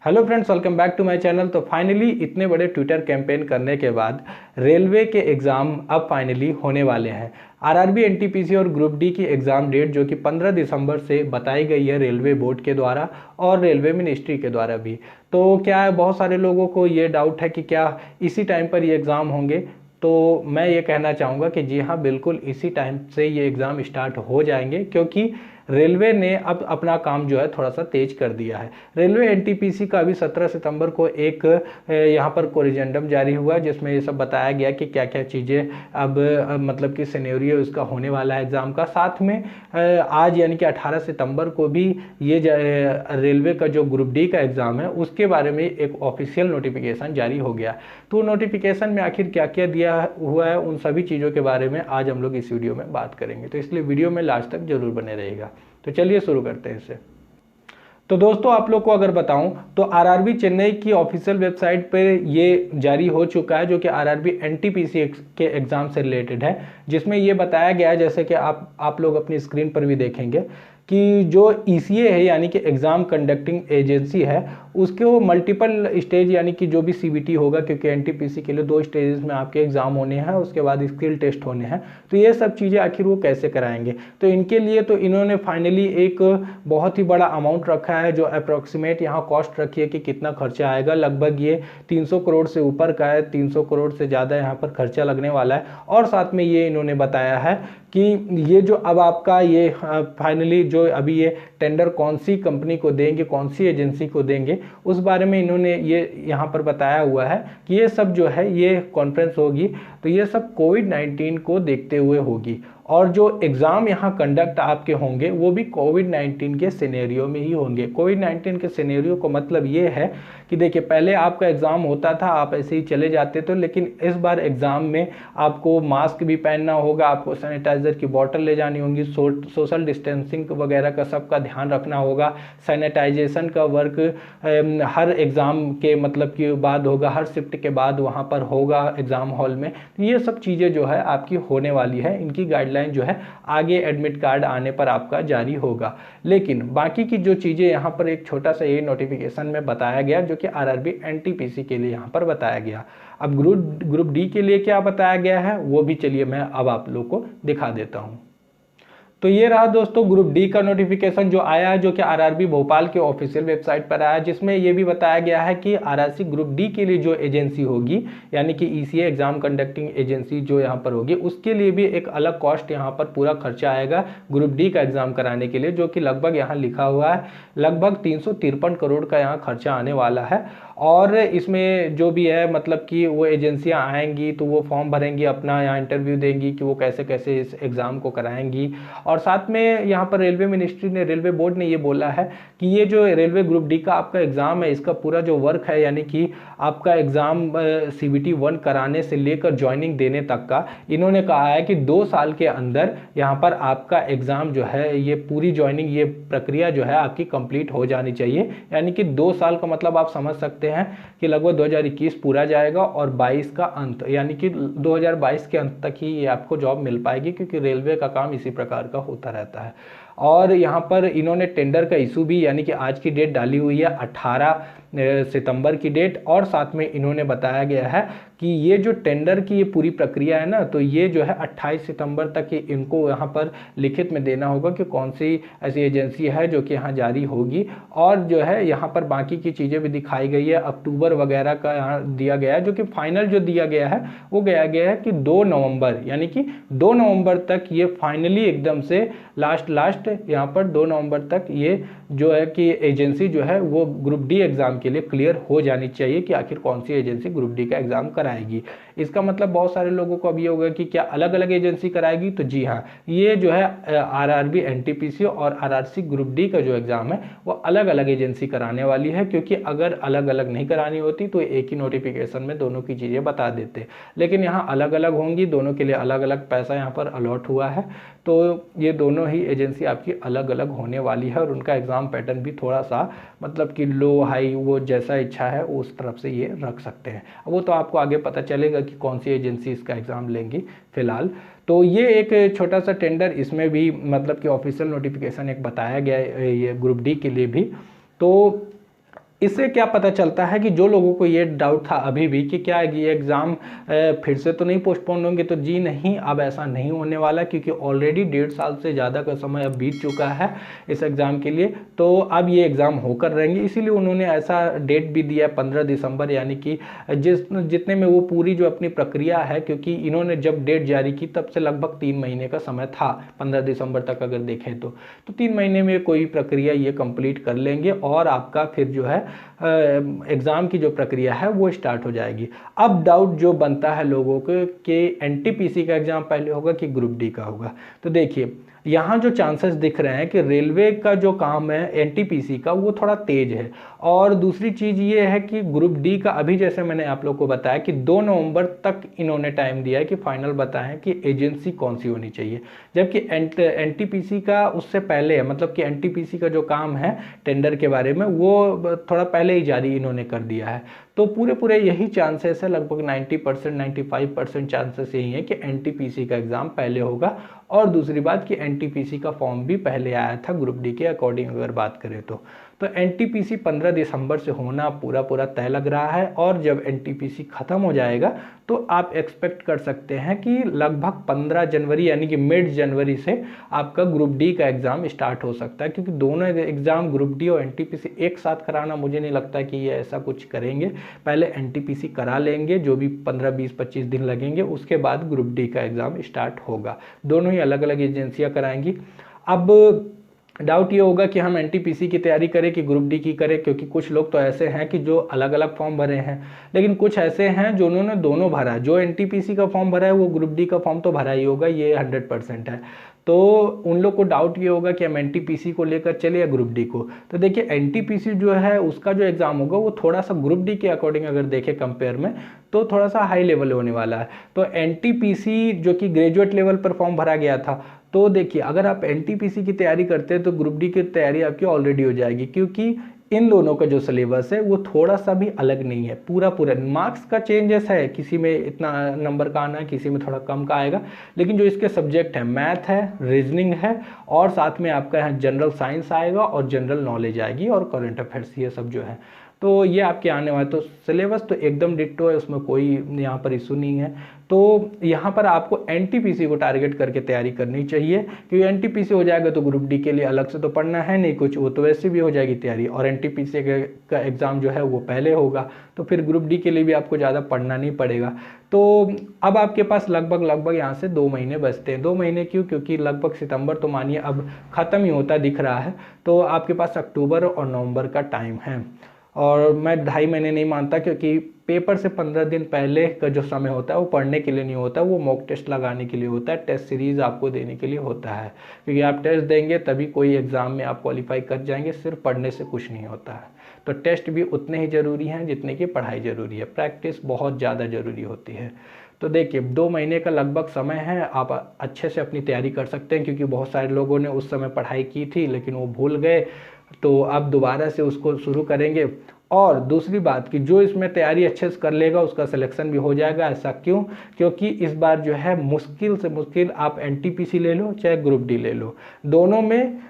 Hello friends, welcome back to my channel. तो finally इतने बड़े ट्विटर कैंपेन करने के बाद रेलवे के एग्ज़ाम अब फाइनली होने वाले हैं। आरआरबी, एनटीपीसी और ग्रुप डी की एग्ज़ाम डेट जो कि 15 दिसंबर से बताई गई है रेलवे बोर्ड के द्वारा और रेलवे मिनिस्ट्री के द्वारा भी। तो क्या है, बहुत सारे लोगों को ये डाउट है कि क्या इसी टाइम पर ये एग्ज़ाम होंगे। तो मैं ये कहना चाहूँगा कि जी हाँ, बिल्कुल इसी टाइम से ये एग्ज़ाम स्टार्ट हो जाएंगे, क्योंकि रेलवे ने अब अपना काम जो है थोड़ा सा तेज कर दिया है। रेलवे एनटीपीसी का अभी 17 सितंबर को एक यहाँ पर कोरिजेंडम जारी हुआ, जिसमें ये सब बताया गया कि क्या क्या चीज़ें अब मतलब कि सिनेरियो इसका होने वाला है एग्ज़ाम का। साथ में आज यानी कि 18 सितंबर को भी ये रेलवे का जो ग्रुप डी का एग्ज़ाम है उसके बारे में एक ऑफिशियल नोटिफिकेशन जारी हो गया। तो नोटिफिकेशन में आखिर क्या क्या दिया हुआ है, उन सभी चीज़ों के बारे में आज हम लोग इस वीडियो में बात करेंगे। तो इसलिए वीडियो में लास्ट तक जरूर बने रहेगा। तो चलिए शुरू करते हैं इसे। तो दोस्तों, आप लोग को अगर बताऊं तो आरआरबी चेन्नई की ऑफिशियल वेबसाइट पे ये जारी हो चुका है, जो कि आरआरबी एनटीपीसी के एग्ज़ाम से रिलेटेड है, जिसमें ये बताया गया है, जैसे कि आप लोग अपनी स्क्रीन पर भी देखेंगे, कि जो ईसीए है यानी कि एग्ज़ाम कंडक्टिंग एजेंसी है, उसके वो मल्टीपल स्टेज यानी कि जो भी सीबीटी होगा, क्योंकि एनटीपीसी के लिए 2 स्टेजेस में आपके एग्ज़ाम होने हैं, उसके बाद स्किल टेस्ट होने हैं। तो ये सब चीज़ें आखिर वो कैसे कराएंगे, तो इनके लिए तो इन्होंने फाइनली एक बहुत ही बड़ा अमाउंट रखा है, जो अप्रॉक्सीमेट यहाँ कॉस्ट रखी है कि कितना खर्चा आएगा। लगभग ये 300 करोड़ से ऊपर का है, 300 करोड़ से ज़्यादा यहाँ पर खर्चा लगने वाला है। और साथ में ये इन्होंने बताया है कि ये जो अब आपका ये फाइनली जो अभी ये टेंडर कौन सी कंपनी को देंगे, कौन सी एजेंसी को देंगे, उस बारे में इन्होंने ये यहाँ पर बताया हुआ है कि ये सब जो है ये कॉन्फ्रेंस होगी, तो ये सब कोविड-19 को देखते हुए होगी। और जो एग्ज़ाम यहाँ कंडक्ट आपके होंगे वो भी कोविड-19 के सिनेरियो में ही होंगे। कोविड-19 के सिनेरियो का मतलब ये है कि देखिए, पहले आपका एग्ज़ाम होता था, आप ऐसे ही चले जाते थे, लेकिन इस बार एग्ज़ाम में आपको मास्क भी पहनना होगा, आपको सैनिटाइज़र की बॉटल ले जानी होगी, सोशल डिस्टेंसिंग वगैरह का सबका ध्यान रखना होगा। सैनिटाइजेशन का वर्क हर एग्ज़ाम के मतलब के बाद होगा, हर शिफ्ट के बाद वहाँ पर होगा एग्ज़ाम हॉल में। ये सब चीज़ें जो है आपकी होने वाली है। इनकी गाइडलाइन जो है आगे एडमिट कार्ड आने पर आपका जारी होगा। लेकिन बाकी की जो चीज़ें यहाँ पर एक छोटा सा ये नोटिफिकेशन में बताया गया, जो कि आरआरबी एनटीपीसी के लिए यहाँ पर बताया गया। अब ग्रुप डी के लिए क्या बताया गया है वो भी चलिए मैं अब आप लोग को दिखा देता हूँ। तो ये रहा दोस्तों ग्रुप डी का नोटिफिकेशन जो आया है, जो कि आरआरबी भोपाल के ऑफिशियल वेबसाइट पर आया है, जिसमें ये भी बताया गया है कि आरआरसी ग्रुप डी के लिए जो एजेंसी होगी यानी कि ईसीए एग्जाम कंडक्टिंग एजेंसी जो यहाँ पर होगी, उसके लिए भी एक अलग कॉस्ट यहाँ पर पूरा खर्चा आएगा ग्रुप डी का एग्जाम कराने के लिए, जो कि लगभग यहाँ लिखा हुआ है लगभग 353 करोड़ का यहाँ खर्चा आने वाला है। और इसमें जो भी है मतलब कि वो एजेंसियां आएंगी तो वो फॉर्म भरेंगी, अपना यहाँ इंटरव्यू देंगी कि वो कैसे कैसे इस एग्ज़ाम को कराएंगी। और साथ में यहाँ पर रेलवे मिनिस्ट्री ने, रेलवे बोर्ड ने ये बोला है कि ये जो रेलवे ग्रुप डी का आपका एग्ज़ाम है, इसका पूरा जो वर्क है यानी कि आपका एग्ज़ाम CBT 1 कराने से लेकर ज्वाइनिंग देने तक का, इन्होंने कहा है कि 2 साल के अंदर यहाँ पर आपका एग्ज़ाम जो है, ये पूरी ज्वाइनिंग, ये प्रक्रिया जो है आपकी कंप्लीट हो जानी चाहिए। यानी कि 2 साल का मतलब आप समझ सकते हैं कि लगभग 2021 पूरा जाएगा और 22 का अंत, यानी कि 2022 के अंत तक ही ये आपको जॉब मिल पाएगी, क्योंकि रेलवे का काम इसी प्रकार का होता रहता है। और यहाँ पर इन्होंने टेंडर का इशू भी यानी कि आज की डेट डाली हुई है 18 सितंबर की डेट। और साथ में इन्होंने बताया गया है कि ये जो टेंडर की ये पूरी प्रक्रिया है ना, तो ये जो है 28 सितंबर तक ही इनको यहाँ पर लिखित में देना होगा कि कौन सी ऐसी एजेंसी है जो कि यहाँ जारी होगी। और जो है यहाँ पर बाकी की चीज़ें भी दिखाई गई है, अक्टूबर वगैरह का यहाँ दिया गया है, जो कि फाइनल जो दिया गया है वो गया है कि 2 नवंबर, यानी कि 2 नवंबर तक ये फाइनली एकदम से लास्ट यहाँ पर 2 नवंबर तक ये जो है कि एजेंसी जो है वो ग्रुप डी एग्ज़ाम के लिए क्लियर हो जानी चाहिए कि आखिर कौन सी एजेंसी ग्रुप डी का एग्ज़ाम कराएगी। इसका मतलब बहुत सारे लोगों को अब ये होगा कि क्या अलग अलग एजेंसी कराएगी, तो जी हाँ, ये जो है आरआरबी एनटीपीसी और आरआरसी ग्रुप डी का जो एग्ज़ाम है वो अलग अलग एजेंसी कराने वाली है, क्योंकि अगर अलग अलग नहीं करानी होती तो एक ही नोटिफिकेशन में दोनों की चीज़ें बता देते, लेकिन यहाँ अलग अलग होंगी, दोनों के लिए अलग अलग पैसा यहाँ पर अलॉट हुआ है। तो ये दोनों ही एजेंसी आपकी अलग अलग होने वाली है और उनका एग्ज़ाम पैटर्न भी थोड़ा सा मतलब कि लो हाई वो जैसा इच्छा है उस तरफ से ये रख सकते हैं। वो तो आपको आगे पता चलेगा कि कौन सी एजेंसी इसका एग्ज़ाम लेंगी फिलहाल। तो ये एक छोटा सा टेंडर, इसमें भी मतलब कि ऑफिशियल नोटिफिकेशन एक बताया गया है ये ग्रुप डी के लिए भी। तो इससे क्या पता चलता है कि जो लोगों को ये डाउट था अभी भी कि क्या ये एग्ज़ाम फिर से तो नहीं पोस्टपोन होंगे, तो जी नहीं, अब ऐसा नहीं होने वाला, क्योंकि ऑलरेडी 1.5 साल से ज़्यादा का समय अब बीत चुका है इस एग्ज़ाम के लिए। तो अब ये एग्ज़ाम होकर रहेंगे, इसीलिए उन्होंने ऐसा डेट भी दिया है 15 दिसंबर, यानी कि जितने में वो पूरी जो अपनी प्रक्रिया है, क्योंकि इन्होंने जब डेट जारी की तब से लगभग 3 महीने का समय था, 15 दिसंबर तक अगर देखें तो 3 महीने में कोई प्रक्रिया ये कंप्लीट कर लेंगे और आपका फिर जो है एग्ज़ाम की जो प्रक्रिया है वो स्टार्ट हो जाएगी। अब डाउट जो बनता है लोगों को कि एनटीपीसी का एग्ज़ाम पहले होगा कि ग्रुप डी का होगा, तो देखिए यहाँ जो चांसेस दिख रहे हैं कि रेलवे का जो काम है एनटीपीसी का वो थोड़ा तेज है, और दूसरी चीज़ ये है कि ग्रुप डी का अभी जैसे मैंने आप लोग को बताया कि 2 नवंबर तक इन्होंने टाइम दिया है कि फाइनल बताएं कि एजेंसी कौन सी होनी चाहिए, जबकि एनटीपीसी का उससे पहले है, मतलब कि एनटीपीसी का जो काम है टेंडर के बारे में वो थोड़ा पहले ही जारी इन्होंने कर दिया है। तो पूरे यही चांसेस है, लगभग 90% 95% चांसेस यही है कि एनटीपीसी का एग्ज़ाम पहले होगा। और दूसरी बात कि एनटीपीसी का फॉर्म भी पहले आया था ग्रुप डी के अकॉर्डिंग अगर बात करें तो एनटीपीसी 15 दिसंबर से होना पूरा तय लग रहा है। और जब एनटीपीसी ख़त्म हो जाएगा तो आप एक्सपेक्ट कर सकते हैं कि लगभग 15 जनवरी यानी कि मिड जनवरी से आपका ग्रुप डी का एग्ज़ाम स्टार्ट हो सकता है, क्योंकि दोनों एग्ज़ाम ग्रुप डी और एनटीपीसी एक साथ कराना मुझे नहीं लगता कि ये ऐसा कुछ करेंगे। पहले एनटीपीसी करा लेंगे, जो भी 15, 20, 25 दिन लगेंगे, उसके बाद ग्रुप डी का एग्ज़ाम स्टार्ट होगा। दोनों ही अलग अलग एजेंसियाँ कराएंगी। अब डाउट ये होगा कि हम एनटीपीसी की तैयारी करें कि ग्रुप डी की करें, क्योंकि कुछ लोग तो ऐसे हैं कि जो अलग अलग फॉर्म भरे हैं, लेकिन कुछ ऐसे हैं जो उन्होंने दोनों भरा है। जो एनटीपीसी का फॉर्म भरा है वो ग्रुप डी का फॉर्म तो भरा ही होगा, ये 100% है। तो उन लोग को डाउट ये होगा कि हम एनटीपीसी को लेकर चले या ग्रुप डी को। तो देखिए एनटीपीसी जो है उसका जो एग्ज़ाम होगा वो थोड़ा सा ग्रुप डी के अकॉर्डिंग अगर देखें कंपेयर में तो थोड़ा सा हाई लेवल होने वाला है। तो एनटीपीसी जो कि ग्रेजुएट लेवल पर फॉर्म भरा गया था, तो देखिए अगर आप एनटीपीसी की तैयारी करते हैं तो ग्रुप डी की तैयारी आपकी ऑलरेडी हो जाएगी, क्योंकि इन दोनों का जो सिलेबस है वो थोड़ा सा भी अलग नहीं है। पूरा मार्क्स का चेंजेस है, किसी में इतना नंबर का आना है, किसी में थोड़ा कम का आएगा, लेकिन जो इसके सब्जेक्ट है मैथ है, रीजनिंग है, और साथ में आपका यहाँ जनरल साइंस आएगा और जनरल नॉलेज आएगी और करंट अफेयर्स, ये सब जो है तो ये आपके आने वाले। तो सिलेबस तो एकदम डिट्टो है, उसमें कोई यहाँ पर इशू नहीं है। तो यहाँ पर आपको एनटीपीसी को टारगेट करके तैयारी करनी चाहिए, क्योंकि एनटीपीसी हो जाएगा तो ग्रुप डी के लिए अलग से तो पढ़ना है नहीं कुछ, वो तो वैसे भी हो जाएगी तैयारी, और एनटीपीसी का एग्ज़ाम जो है वो पहले होगा, तो फिर ग्रुप डी के लिए भी आपको ज़्यादा पढ़ना नहीं पड़ेगा। तो अब आपके पास लगभग यहाँ से 2 महीने बचते हैं। 2 महीने क्यों? क्योंकि लगभग सितंबर तो मानिए अब ख़त्म ही होता दिख रहा है, तो आपके पास अक्टूबर और नवंबर का टाइम है। और मैं 2.5 महीने नहीं मानता, क्योंकि पेपर से 15 दिन पहले का जो समय होता है वो पढ़ने के लिए नहीं होता, वो मॉक टेस्ट लगाने के लिए होता है, टेस्ट सीरीज़ आपको देने के लिए होता है, क्योंकि आप टेस्ट देंगे तभी कोई एग्ज़ाम में आप क्वालिफाई कर जाएंगे, सिर्फ पढ़ने से कुछ नहीं होता है। तो टेस्ट भी उतने ही ज़रूरी हैं जितने की पढ़ाई ज़रूरी है, प्रैक्टिस बहुत ज़्यादा ज़रूरी होती है। तो देखिए 2 महीने का लगभग समय है, आप अच्छे से अपनी तैयारी कर सकते हैं, क्योंकि बहुत सारे लोगों ने उस समय पढ़ाई की थी लेकिन वो भूल गए, तो अब दोबारा से उसको शुरू करेंगे। और दूसरी बात कि जो इसमें तैयारी अच्छे से कर लेगा उसका सिलेक्शन भी हो जाएगा। ऐसा क्यों? क्योंकि इस बार जो है मुश्किल से मुश्किल आप एनटीपीसी ले लो चाहे ग्रुप डी ले लो, दोनों में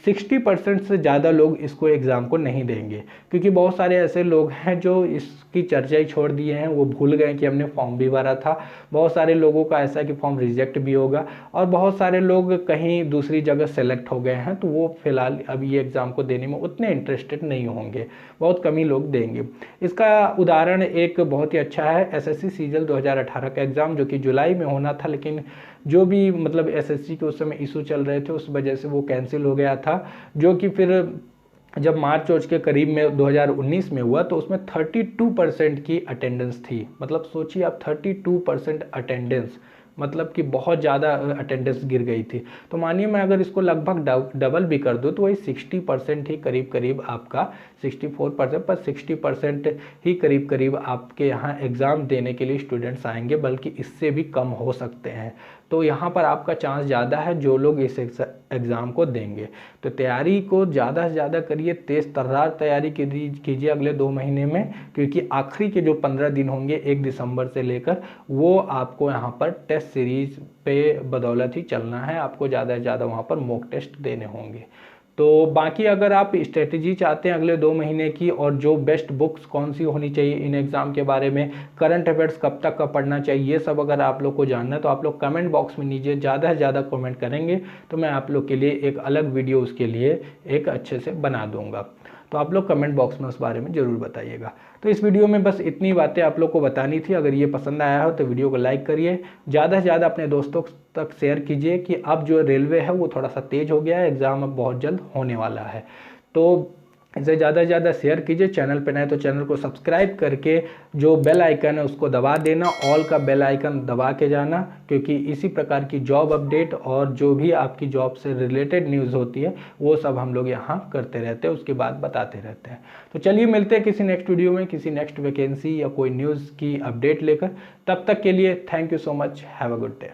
60% से ज़्यादा लोग इसको एग्ज़ाम को नहीं देंगे, क्योंकि बहुत सारे ऐसे लोग हैं जो इसकी चर्चा ही छोड़ दिए हैं, वो भूल गए कि हमने फॉर्म भी भरा था। बहुत सारे लोगों का ऐसा है कि फॉर्म रिजेक्ट भी होगा, और बहुत सारे लोग कहीं दूसरी जगह सेलेक्ट हो गए हैं, तो वो फिलहाल अभी ये एग्ज़ाम को देने में उतने इंटरेस्टेड नहीं होंगे, बहुत कम ही लोग देंगे। इसका उदाहरण एक बहुत ही अच्छा है, एसएससी सीजीएल 2018 का एग्ज़ाम, जो कि जुलाई में होना था, लेकिन जो भी मतलब एसएससी के उस समय इशू चल रहे थे उस वजह से वो कैंसिल हो गया था, जो कि फिर जब मार्च के करीब में 2019 में हुआ तो उसमें 32% की अटेंडेंस थी। मतलब सोचिए आप 32% अटेंडेंस, मतलब कि बहुत ज़्यादा अटेंडेंस गिर गई थी। तो मानिए मैं अगर इसको लगभग डबल भी कर दूँ तो वही 60% ही करीब आपका 64% पर 60% ही करीब आपके यहाँ एग्ज़ाम देने के लिए स्टूडेंट्स आएंगे, बल्कि इससे भी कम हो सकते हैं। तो यहाँ पर आपका चांस ज़्यादा है जो लोग इस एग्ज़ाम को देंगे। तो तैयारी को ज़्यादा से ज़्यादा करिए, तेज़ तर्रार तैयारी कीजिए अगले 2 महीने में, क्योंकि आखिरी के जो 15 दिन होंगे 1 दिसंबर से लेकर, वो आपको यहाँ पर टेस्ट सीरीज़ पे बदौलत ही चलना है, आपको ज़्यादा से ज़्यादा वहाँ पर मॉक टेस्ट देने होंगे। तो बाकी अगर आप स्ट्रेटजी चाहते हैं अगले 2 महीने की और जो बेस्ट बुक्स कौन सी होनी चाहिए इन एग्ज़ाम के बारे में, करंट अफेयर्स कब तक का पढ़ना चाहिए, ये सब अगर आप लोग को जानना है तो आप लोग कमेंट बॉक्स में नीचे ज़्यादा से ज़्यादा कमेंट करेंगे तो मैं आप लोग के लिए एक अलग वीडियो उसके लिए एक अच्छे से बना दूंगा। तो आप लोग कमेंट बॉक्स में उस बारे में ज़रूर बताइएगा। तो इस वीडियो में बस इतनी बातें आप लोग को बतानी थी। अगर ये पसंद आया हो तो वीडियो को लाइक करिए, ज़्यादा से ज़्यादा अपने दोस्तों तक शेयर कीजिए कि अब जो रेलवे है वो थोड़ा सा तेज़ हो गया है, एग्ज़ाम अब बहुत जल्द होने वाला है। तो इसे ज़्यादा से ज़्यादा शेयर कीजिए। चैनल पर नए तो चैनल को सब्सक्राइब करके जो बेल आइकन है उसको दबा देना, ऑल का बेल आइकन दबा के जाना, क्योंकि इसी प्रकार की जॉब अपडेट और जो भी आपकी जॉब से रिलेटेड न्यूज़ होती है वो सब हम लोग यहाँ करते रहते हैं, उसके बाद बताते रहते हैं। तो चलिए मिलते हैं किसी नेक्स्ट वीडियो में किसी नेक्स्ट वैकेंसी या कोई न्यूज़ की अपडेट लेकर। तब तक के लिए thank you so much, have a good day.